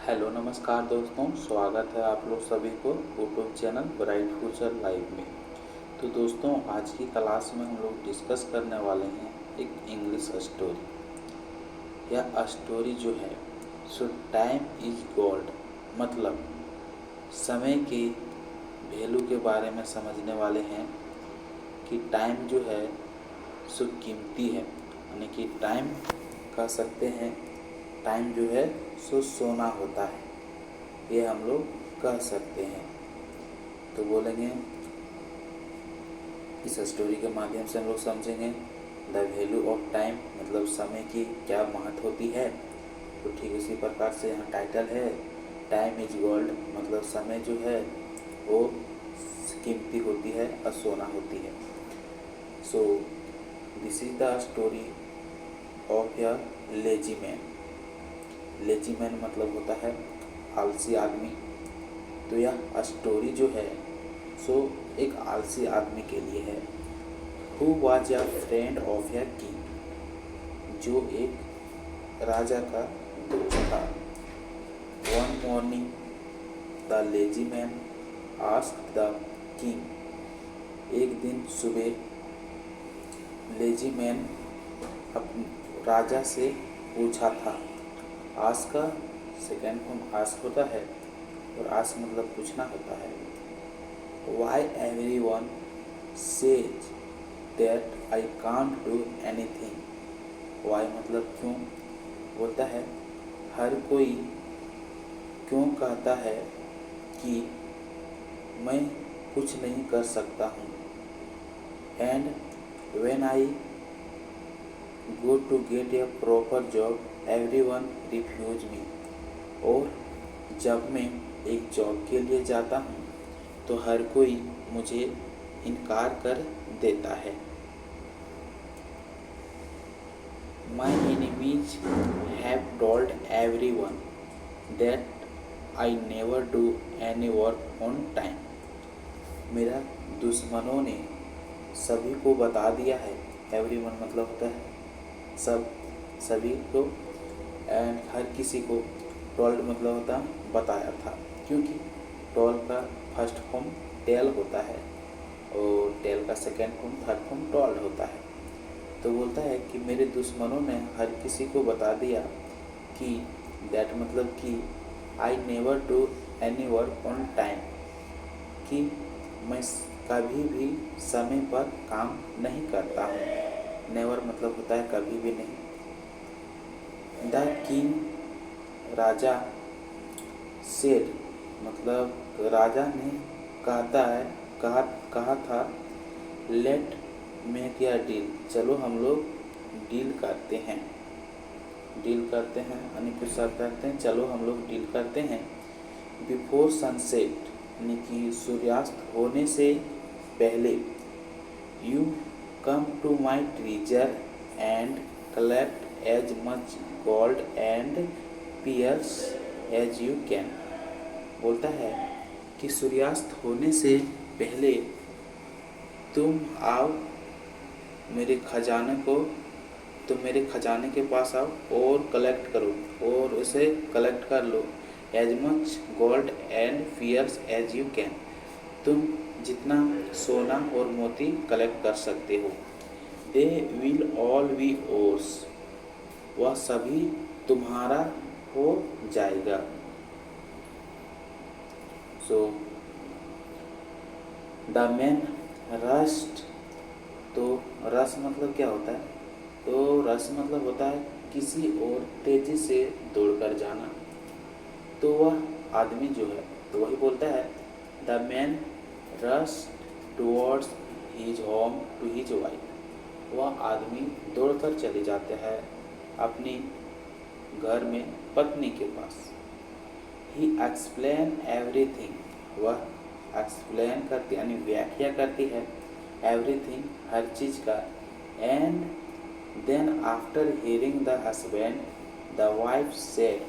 Hello नमस्कार दोस्तों, स्वागत है आप लोग सभी को YouTube channel bright future live में। तो दोस्तों, आज की क्लास में हम लोग डिस्कस करने वाले हैं एक इंग्लिश स्टोरी। यह स्टोरी जो है सो टाइम इज गोल्ड, मतलब समय के वैल्यू के बारे में समझने वाले हैं कि टाइम जो है सो कीमती है, यानी कि टाइम कह सकते हैं टाइम जो है सो सोना होता है, ये हम लोग कह सकते हैं। तो बोलेंगे इस स्टोरी के माध्यम से हम लोग समझेंगे द वैल्यू ऑफ टाइम, मतलब समय की क्या महत्व होती है। तो ठीक इसी प्रकार से यहाँ टाइटल है टाइम इज गोल्ड, मतलब समय जो है वो कीमती होती है और सोना होती है। So this is the story of a lazy man. Lazy man मतलब होता है आलसी आदमी। तो यह स्टोरी जो है सो एक आलसी आदमी के लिए है। Who was a friend of a king, जो एक राजा का दोस्त था। One morning the lazy man asked the king, एक दिन सुबह लेजी मैन राजा से पूछा था। आस्क का सेकेंड फॉर्म आस्क होता है और आस्क मतलब पूछना होता है। Why everyone says that I can't do anything? Why मतलब क्यों, बोलता है हर कोई क्यों कहता है कि मैं कुछ नहीं कर सकता हूँ। And when I go to get a proper job, everyone refuse me. और जब मैं एक जॉब के लिए जाता हूँ तो हर कोई मुझे इनकार कर देता है। My enemies have told everyone that I never do any work on time. मेरा दुश्मनों ने सभी को बता दिया है। everyone मतलब होता है सब, सभी को, एंड हर किसी को। टोल्ड मतलब होता बताया था, क्योंकि टोल का फर्स्ट फॉर्म टेल होता है और टेल का second form third form told होता है। तो बोलता है कि मेरे दुश्मनों ने हर किसी को बता दिया कि दैट मतलब कि I never do any work on time, कि मैं कभी भी समय पर काम नहीं करता हूँ। नेवर मतलब होता है कभी भी नहीं। द किंग राजा सेड मतलब राजा ने कहा था लेट मेक या डील, चलो हम लोग डील करते हैं। यानी कुछ शर्त करते हैं, चलो हम लोग डील करते हैं। बिफोर सनसेट यानी कि सूर्यास्त होने से पहले, you come to my treasure and collect as much gold and pearls as you can. बोलता है कि सूर्यास्त होने से पहले तुम आओ मेरे खजाने के पास आओ और कलेक्ट करो, और उसे कलेक्ट कर लो। As much gold and pearls as you can, तुम जितना सोना और मोती कलेक्ट कर सकते हो। They will all be yours, वह सभी तुम्हारा हो जाएगा। सो द मैन रस्ट, तो रस मतलब क्या होता है, तो रस मतलब होता है किसी और तेजी से दौड़कर जाना। तो वह आदमी जो है तो वही बोलता है the man rush towards his home to his wife, वह आदमी दौड़कर चले जाते हैं अपनी घर में पत्नी के पास। ही एक्सप्लेन एवरीथिंग, वह एक्सप्लेन करती यानी व्याख्या करती है एवरीथिंग हर चीज़ का। And then after hearing the husband the wife said,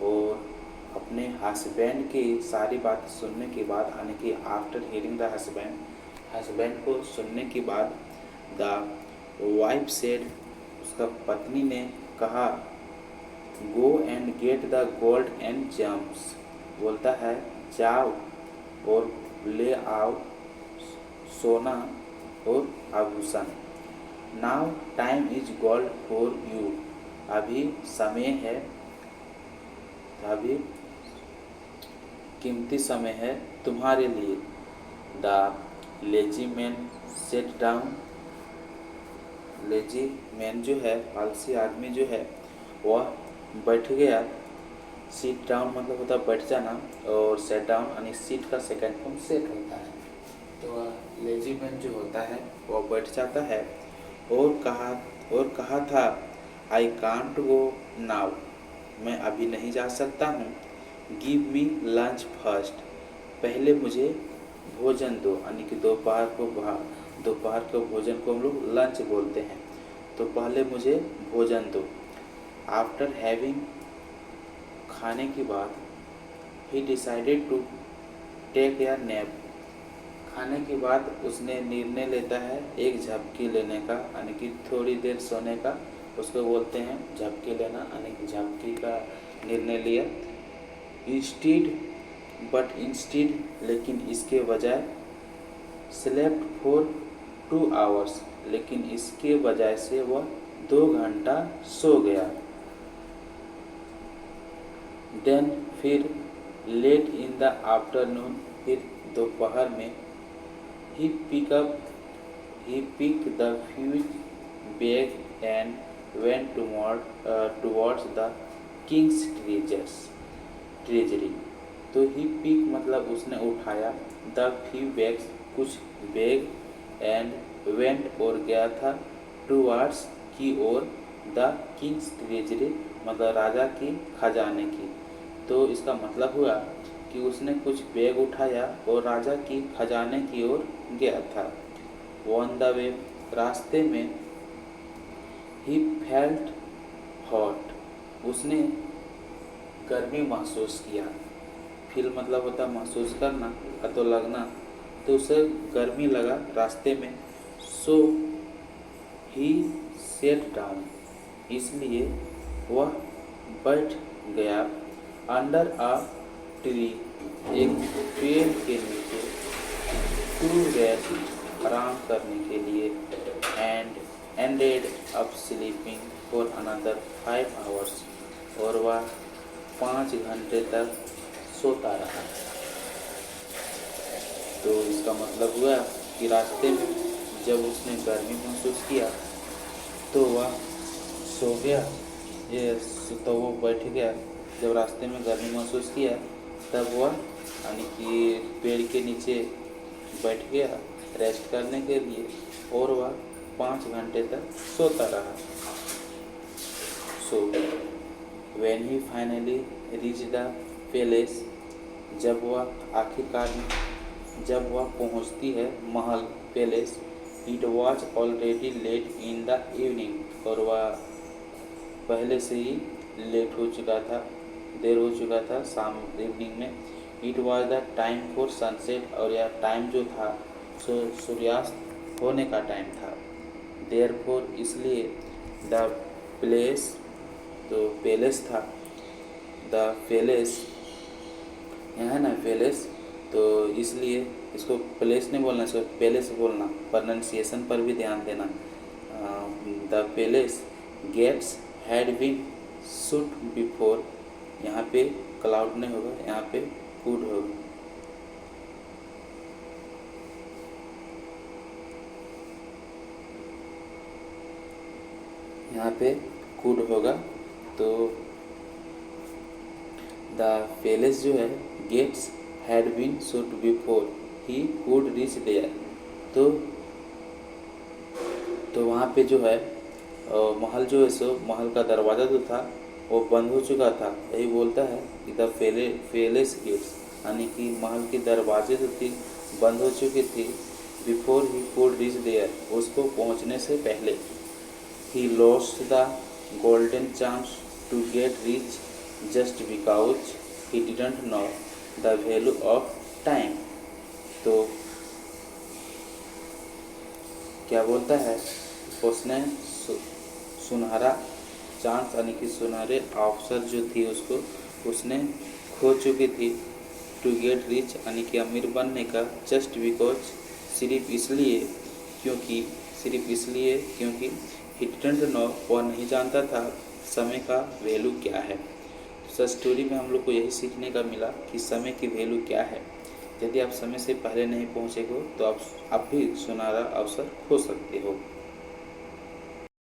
और अपने हस्बैंड की सारी बात सुनने के बाद, यानी कि आफ्टर हियरिंग द हस्बैंड को सुनने के बाद, द वाइफ सेड उसका पत्नी ने कहा go and get the gold and germs, बोलता है जाओ और ले आओ सोना और आभूषण। Now time is gold for you, अभी समय है, अभी कीमती समय है तुम्हारे लिए। The lazy man set down, lazy man जो है, आलसी आदमी जो है, वह बैठ गया। सीट डाउन मतलब होता है बैठ जाना, और सेट डाउन यानी सीट का सेकंड फॉर्म सेट होता है। तो लेजी मैन जो होता है वह बैठ जाता है और कहा था आई कांट गो नाउ, मैं अभी नहीं जा सकता हूँ। गिव मी लंच फर्स्ट, पहले मुझे भोजन दो, यानी कि दोपहर को भोजन को हम लोग लंच बोलते हैं, तो पहले मुझे भोजन दो। आफ्टर हैविंग, खाने के बाद, he decided to take a nap, खाने के बाद उसने निर्णय लेता है एक झपकी लेने का, यानी कि थोड़ी देर सोने का, उसको बोलते हैं झपकी लेना, यानी कि झपकी का निर्णय लिया। इंस्टीड लेकिन इसके बजाय, स्लेप्ट फॉर 2 hours, लेकिन इसके बजाय से वह 2 घंटा सो गया। देन फिर लेट इन द आफ्टरनून, फिर दोपहर में, he picked the huge bag and went towards the king's treasury। तो he picked मतलब उसने उठाया, the few bags कुछ बैग, and went और गया था, towards की ओर, the king's treasury मतलब राजा की खजाने की। तो इसका मतलब हुआ कि उसने कुछ बैग उठाया और राजा की खजाने की ओर गया था। ऑन द वे, रास्ते में, ही फेल्ट हॉट, उसने गर्मी महसूस किया। फील मतलब होता महसूस करना या तो लगना, तो उसे गर्मी लगा रास्ते में। सो ही सेट डाउन, इसलिए वह बैठ गया। अंडर अ ट्री, एक पेड़ के नीचे, टू रेस्ट, आराम करने के लिए, and ended up sleeping for another 5 hours, और वह 5 घंटे तक सोता रहा। तो इसका मतलब हुआ कि रास्ते में जब उसने गर्मी महसूस किया तो वह सो गया, तो वो बैठ गया। जब रास्ते में गर्मी महसूस किया तब वह यानी कि पेड़ के नीचे बैठ गया रेस्ट करने के लिए, और वह 5 घंटे तक सोता रहा। So when he finally reach the palace, जब वह पहुंचती है महल, palace, it was already late in the evening, और वह पहले से ही लेट हो चुका था, देर हो चुका था शाम इवनिंग में। It was the time for sunset, और यह टाइम जो था सूर्यास्त होने का टाइम था। देयरफॉर, इसलिए, द प्लेस, तो पैलेस था, द पैलेस, यहाँ है ना पैलेस, तो इसलिए इसको प्लेस नहीं बोलना, इसको पैलेस बोलना, प्रोनाउंसिएशन पर भी ध्यान देना। The palace gates had been shut before, यहाँ पे क्लाउड नहीं होगा, यहाँ पे कुड होगा। यहाँ पे कुड होगा, तो द पैलेस जो है gates had been shut before he could reach there, तो वहाँ पे जो है महल जो है सो महल का दरवाज़ा जो था वो बंद हो चुका था। यही बोलता है कि द पैलेस गेट्स, यानी कि महल के दरवाजे जो थी बंद हो चुकी थी। Before he could reach there, उसको पहुँचने से पहले। He lost the golden chance to get rich just because he didn't know the value of time. तो क्या बोलता है, उसने सुनहरा चांस यानी कि सुनहरे अवसर जो थी उसने खो चुकी थी टू गेट रिच यानी कि अमीर बनने का, जस्ट बिकॉज सिर्फ इसलिए क्योंकि ही डिडंट नो, वह नहीं जानता था समय का वैल्यू क्या है। तो स्टोरी में हम लोग को यही सीखने का मिला कि समय की वैल्यू क्या है। यदि आप समय से पहले नहीं पहुँचे हो तो आप भी सुनहरा अवसर खो सकते हो।